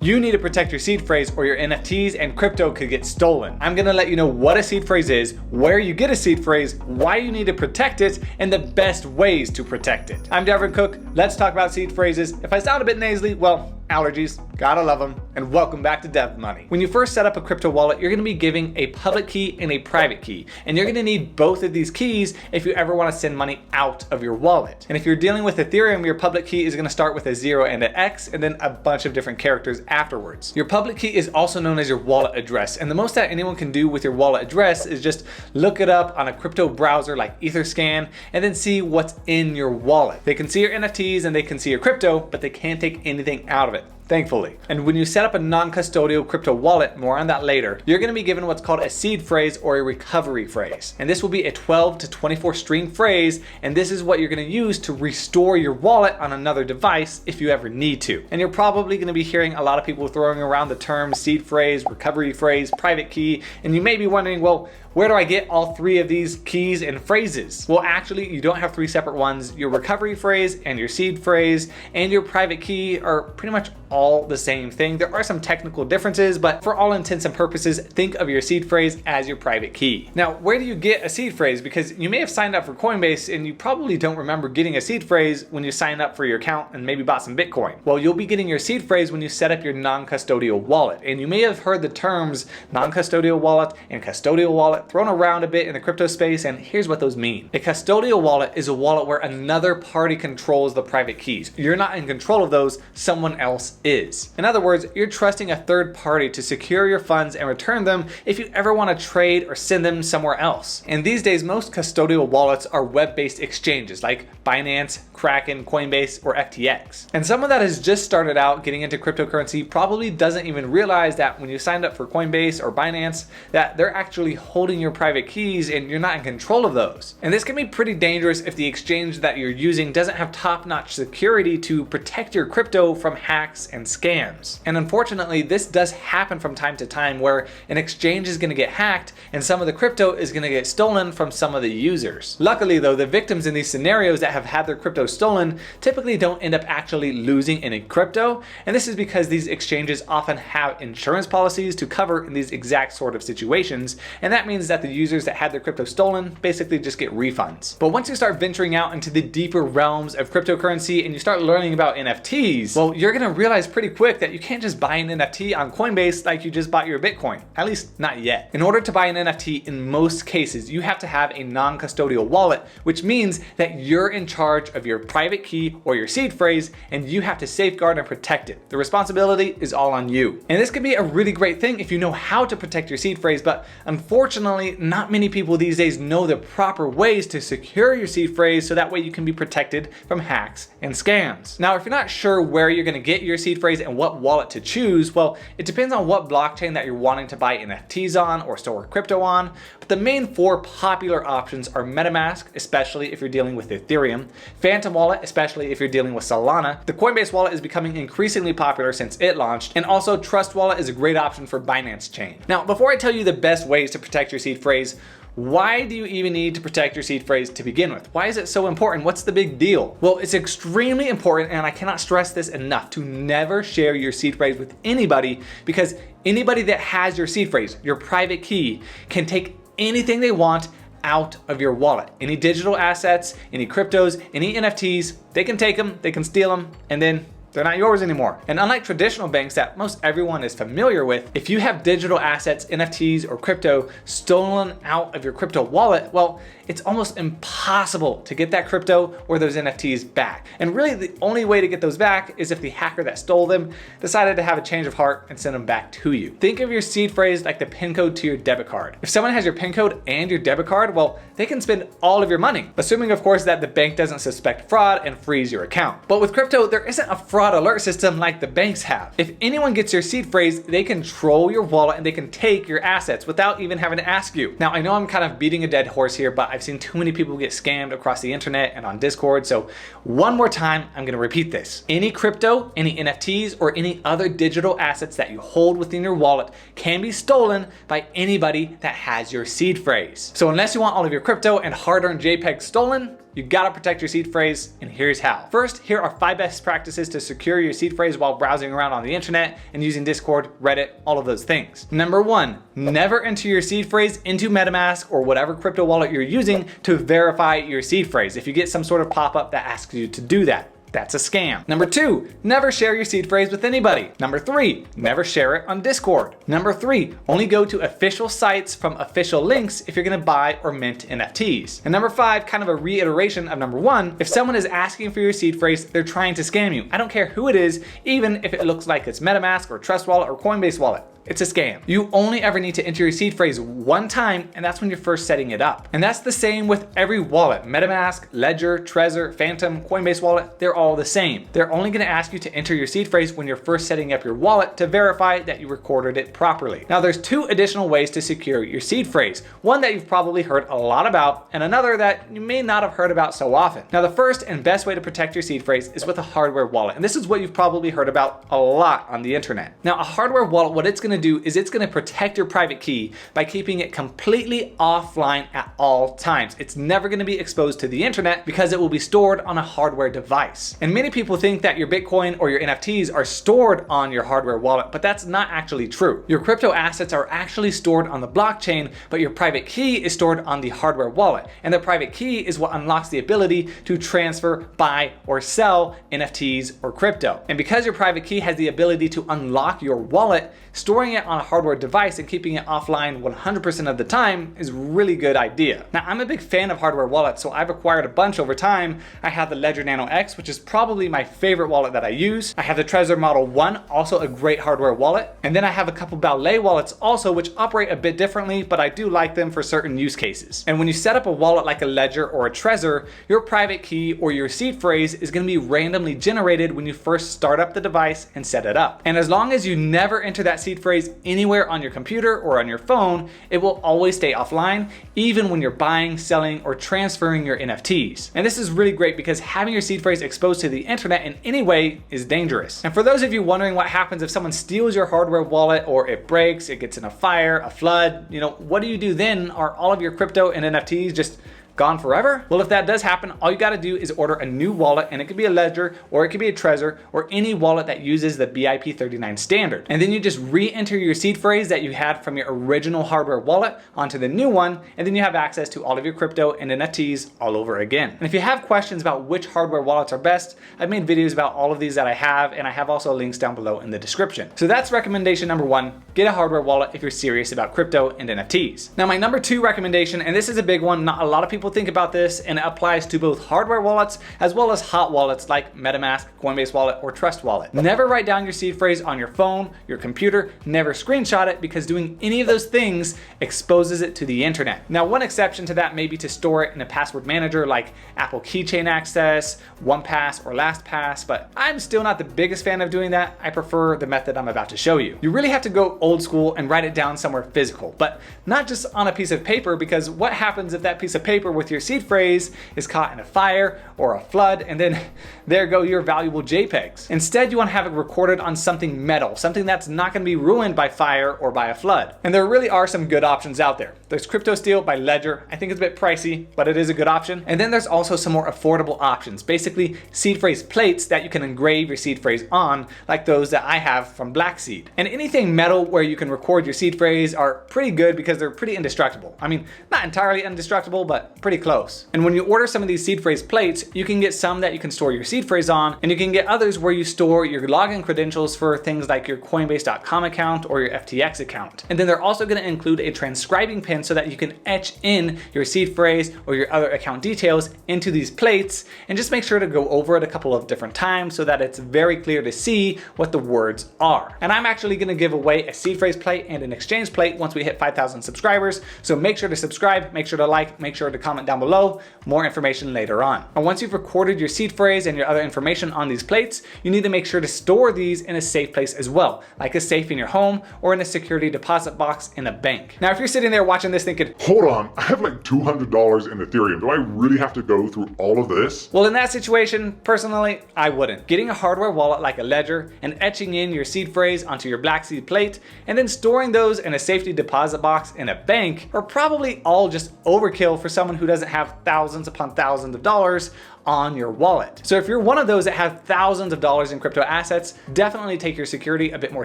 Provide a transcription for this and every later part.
You need to protect your seed phrase or your NFTs and crypto could get stolen. I'm gonna let you know what a seed phrase is, where you get a seed phrase, why you need to protect it, and the best ways to protect it. I'm Devin Cook. Let's talk about seed phrases. If I sound a bit nasally, well, allergies, gotta love them, and welcome back to DevMoney. When you first set up a crypto wallet, you're gonna be giving a public key and a private key, and you're gonna need both of these keys if you ever wanna send money out of your wallet. And if you're dealing with Ethereum, your public key is gonna start with a 0 and an X, and then a bunch of different characters afterwards. Your public key is also known as your wallet address, and the most that anyone can do with your wallet address is just look it up on a crypto browser like Etherscan, and then see what's in your wallet. They can see your NFTs and they can see your crypto, but they can't take anything out of it, thankfully. And when you set up a non-custodial crypto wallet, more on that later, you're gonna be given what's called a seed phrase or a recovery phrase. And this will be a 12 to 24 string phrase, and this is what you're gonna use to restore your wallet on another device if you ever need to. And you're probably gonna be hearing a lot of people throwing around the terms seed phrase, recovery phrase, private key, and you may be wondering, well, where do I get all three of these keys and phrases? Well, actually, you don't have three separate ones. Your recovery phrase and your seed phrase and your private key are pretty much all the same thing. There are some technical differences, but for all intents and purposes, think of your seed phrase as your private key. Now, where do you get a seed phrase? Because you may have signed up for Coinbase and you probably don't remember getting a seed phrase when you signed up for your account and maybe bought some Bitcoin. Well, you'll be getting your seed phrase when you set up your non-custodial wallet. And you may have heard the terms non-custodial wallet and custodial wallet thrown around a bit in the crypto space, and here's what those mean. A custodial wallet is a wallet where another party controls the private keys. You're not in control of those, someone else is. In other words, you're trusting a third party to secure your funds and return them if you ever want to trade or send them somewhere else. And these days, most custodial wallets are web-based exchanges like Binance, Kraken, Coinbase, or FTX. And someone that has just started out getting into cryptocurrency probably doesn't even realize that when you signed up for Coinbase or Binance, that they're actually holding your private keys and you're not in control of those. And this can be pretty dangerous if the exchange that you're using doesn't have top-notch security to protect your crypto from hacks and scams. And unfortunately, this does happen from time to time where an exchange is going to get hacked and some of the crypto is going to get stolen from some of the users. Luckily though, the victims in these scenarios that have had their crypto stolen typically don't end up actually losing any crypto, and this is because these exchanges often have insurance policies to cover in these exact sort of situations, and that means that the users that had their crypto stolen basically just get refunds. But once you start venturing out into the deeper realms of cryptocurrency and you start learning about NFTs, well, you're gonna realize pretty quick that you can't just buy an NFT on Coinbase like you just bought your Bitcoin, at least not yet. In order to buy an NFT, in most cases, you have to have a non-custodial wallet, which means that you're in charge of your private key or your seed phrase, and you have to safeguard and protect it. The responsibility is all on you. And this can be a really great thing if you know how to protect your seed phrase, but unfortunately, not many people these days know the proper ways to secure your seed phrase so that way you can be protected from hacks and scams. Now, if you're not sure where you're gonna get your seed phrase and what wallet to choose, well, it depends on what blockchain that you're wanting to buy NFTs on or store crypto on. But the main four popular options are MetaMask, especially if you're dealing with Ethereum, Phantom Wallet, especially if you're dealing with Solana. The Coinbase wallet is becoming increasingly popular since it launched, and also Trust Wallet is a great option for Binance Chain. Now, before I tell you the best ways to protect your seed phrase, why do you even need to protect your seed phrase to begin with? Why is it so important? What's the big deal? Well, it's extremely important, and I cannot stress this enough, to never share your seed phrase with anybody, because anybody that has your seed phrase, your private key, can take anything they want out of your wallet. Any digital assets, any cryptos, any NFTs, they can take them, they can steal them, and then they're not yours anymore. And unlike traditional banks that most everyone is familiar with, if you have digital assets, NFTs, or crypto stolen out of your crypto wallet, well, it's almost impossible to get that crypto or those NFTs back. And really the only way to get those back is if the hacker that stole them decided to have a change of heart and send them back to you. Think of your seed phrase like the PIN code to your debit card. If someone has your PIN code and your debit card, well, they can spend all of your money, assuming of course that the bank doesn't suspect fraud and freeze your account. But with crypto, there isn't a fraud alert system like the banks have. If anyone gets your seed phrase, they control your wallet and they can take your assets without even having to ask you. Now, I know I'm kind of beating a dead horse here, but I've seen too many people get scammed across the internet and on Discord. So one more time, I'm gonna repeat this. Any crypto, any NFTs, or any other digital assets that you hold within your wallet can be stolen by anybody that has your seed phrase. So unless you want all of your crypto and hard-earned JPEGs stolen, you gotta protect your seed phrase, and here's how. First, here are 5 best practices to secure your seed phrase while browsing around on the internet and using Discord, Reddit, all of those things. Number 1, never enter your seed phrase into MetaMask or whatever crypto wallet you're using to verify your seed phrase. If you get some sort of pop-up that asks you to do that, that's a scam. Number 2, never share your seed phrase with anybody. Number 3, never share it on Discord. Number 3, only go to official sites from official links if you're gonna buy or mint NFTs. And number 5, kind of a reiteration of number 1, if someone is asking for your seed phrase, they're trying to scam you. I don't care who it is, even if it looks like it's MetaMask or Trust Wallet or Coinbase Wallet. It's a scam. You only ever need to enter your seed phrase one time, and that's when you're first setting it up. And that's the same with every wallet. MetaMask, Ledger, Trezor, Phantom, Coinbase Wallet, they're all the same. They're only gonna ask you to enter your seed phrase when you're first setting up your wallet to verify that you recorded it properly. Now there's 2 additional ways to secure your seed phrase. One that you've probably heard a lot about, and another that you may not have heard about so often. Now the first and best way to protect your seed phrase is with a hardware wallet. And this is what you've probably heard about a lot on the internet. Now a hardware wallet, what it's gonna do is it's gonna protect your private key by keeping it completely offline at all times. It's never gonna be exposed to the internet because it will be stored on a hardware device. And many people think that your Bitcoin or your NFTs are stored on your hardware wallet, but that's not actually true. Your crypto assets are actually stored on the blockchain, but your private key is stored on the hardware wallet. And the private key is what unlocks the ability to transfer, buy, or sell NFTs or crypto. And because your private key has the ability to unlock your wallet, storing it on a hardware device and keeping it offline 100% of the time is a really good idea. Now, I'm a big fan of hardware wallets, so I've acquired a bunch over time. I have the Ledger Nano X, which is probably my favorite wallet that I use. I have the Trezor Model 1, also a great hardware wallet. And then I have a couple Ballet wallets also, which operate a bit differently, but I do like them for certain use cases. And when you set up a wallet like a Ledger or a Trezor, your private key or your seed phrase is gonna be randomly generated when you first start up the device and set it up. And as long as you never enter that seed phrase anywhere on your computer or on your phone, it will always stay offline, even when you're buying, selling, or transferring your NFTs. And this is really great because having your seed phrase exposed to the internet in any way is dangerous. And for those of you wondering what happens if someone steals your hardware wallet or it breaks, it gets in a fire, a flood, what do you do then? Are all of your crypto and NFTs just gone forever? Well, if that does happen, all you gotta do is order a new wallet, and it could be a Ledger, or it could be a Trezor, or any wallet that uses the BIP39 standard. And then you just re-enter your seed phrase that you had from your original hardware wallet onto the new one, and then you have access to all of your crypto and NFTs all over again. And if you have questions about which hardware wallets are best, I've made videos about all of these that I have, and I have also links down below in the description. So that's recommendation number 1, get a hardware wallet if you're serious about crypto and NFTs. Now my number 2 recommendation, and this is a big one, not a lot of people think about this, and it applies to both hardware wallets as well as hot wallets like MetaMask, Coinbase Wallet, or Trust Wallet. Never write down your seed phrase on your phone, your computer, never screenshot it, because doing any of those things exposes it to the internet. Now, one exception to that may be to store it in a password manager like Apple Keychain Access, 1Pass, or LastPass, but I'm still not the biggest fan of doing that. I prefer the method I'm about to show you. You really have to go old school and write it down somewhere physical, but not just on a piece of paper, because what happens if that piece of paper with your seed phrase is caught in a fire or a flood, and then there go your valuable JPEGs. Instead, you want to have it recorded on something metal, something that's not going to be ruined by fire or by a flood. And there really are some good options out there. There's CryptoSteel by Ledger. I think it's a bit pricey, but it is a good option. And then there's also some more affordable options, basically seed phrase plates that you can engrave your seed phrase on, like those that I have from Black Seed. And anything metal where you can record your seed phrase are pretty good because they're pretty indestructible. I mean, not entirely indestructible, but pretty close. And when you order some of these seed phrase plates, you can get some that you can store your seed phrase on, and you can get others where you store your login credentials for things like your Coinbase.com account or your FTX account. And then they're also going to include a transcribing pin so that you can etch in your seed phrase or your other account details into these plates, and just make sure to go over it a couple of different times so that it's very clear to see what the words are. And I'm actually going to give away a seed phrase plate and an exchange plate once we hit 5,000 subscribers. So make sure to subscribe, make sure to like, make sure to comment down below. More information later on. And once you've recorded your seed phrase and your other information on these plates, you need to make sure to store these in a safe place as well, like a safe in your home or in a security deposit box in a bank. Now, if you're sitting there watching this thinking, hold on, I have like $200 in Ethereum. Do I really have to go through all of this? Well, in that situation, personally, I wouldn't. Getting a hardware wallet like a Ledger and etching in your seed phrase onto your Black Seed plate and then storing those in a safety deposit box in a bank are probably all just overkill for someone who doesn't have thousands upon thousands of dollars on your wallet. So if you're one of those that have thousands of dollars in crypto assets, definitely take your security a bit more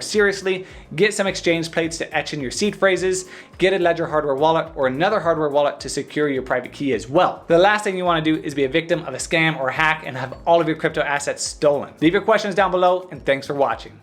seriously. Get some exchange plates to etch in your seed phrases, get a Ledger hardware wallet or another hardware wallet to secure your private key as well. The last thing you want to do is be a victim of a scam or hack and have all of your crypto assets stolen. Leave your questions down below, and thanks for watching.